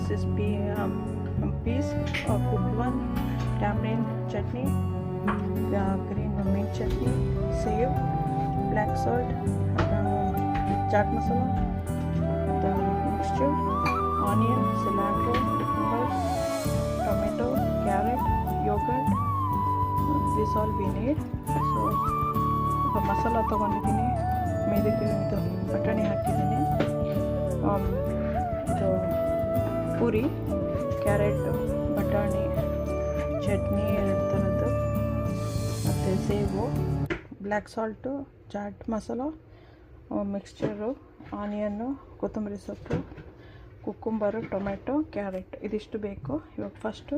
this is piece of cooked one, tamarind chutney, green mint chutney, save, black salt, chaat masala, the mixture, onion, cilantro, cucumber, tomato, carrot, yogurt. This all we need. So masala ತೊಗೊಂಡಿದ್ದೀನಿ, ಮೇದಕ್ಕೆ ಇದು ಬಟಾಣಿ ಹಾಕಿದ್ದೀನಿ, ಇದು puri, carrot, ಬಟಾಣಿ, ಚಟ್ನಿ ಎರಡು ಥರದ್ದು, ಮತ್ತು ಸೇಬು, black salt, chaat masala, mixture, onion, ಕೊತ್ತಂಬರಿ ಸೊಪ್ಪು, ಕುಕ್ಕುಂಬರು, ಟೊಮೆಟೊ, ಕ್ಯಾರೆಟ್ ಇದಿಷ್ಟು ಬೇಕು. ಇವಾಗ ಫಸ್ಟು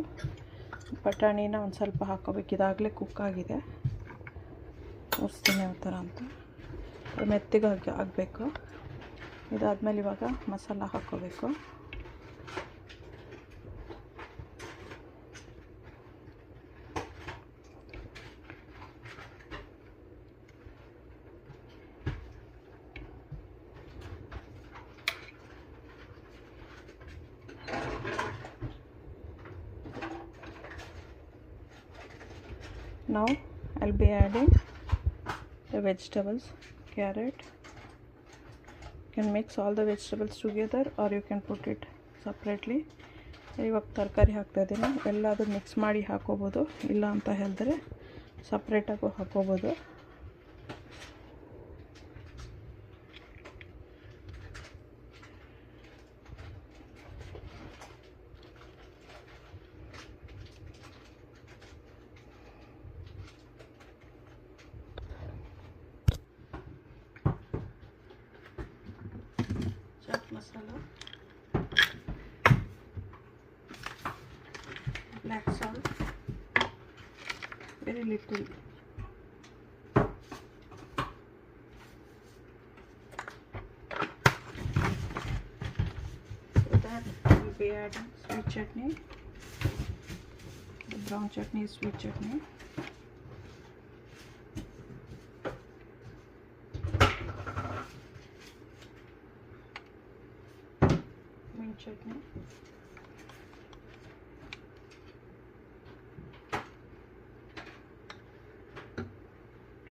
ಬಟಾಣಿನ ಒಂದು ಸ್ವಲ್ಪ ಹಾಕೋಬೇಕು. ಇದಾಗಲೇ ಕುಕ್ ಆಗಿದೆ, ತೋರಿಸ್ತೀನಿ ಯಾವ ಥರ ಅಂತ. ಮೆತ್ತಗೆ ಆಗಬೇಕು. ಇದಾದಮೇಲೆ ಇವಾಗ ಮಸಾಲ ಹಾಕ್ಕೋಬೇಕು. Now I'll be adding the vegetables. Carrot, you can mix all the vegetables together or you can put it separately. ಇವಾಗ ತರಕಾರಿ ಹಾಕ್ತಾಯಿದ್ದೀನಿ. ಎಲ್ಲದು ಮಿಕ್ಸ್ ಮಾಡಿ ಹಾಕೋಬೋದು, ಇಲ್ಲ ಅಂತ ಹೇಳಿದ್ರೆ ಸಪ್ರೇಟಾಗೂ ಹಾಕೋಬೋದು. Chaat masala, black salt, very little, so that we'll be adding sweet chutney. The brown chutney is sweet chutney. Mint chutney.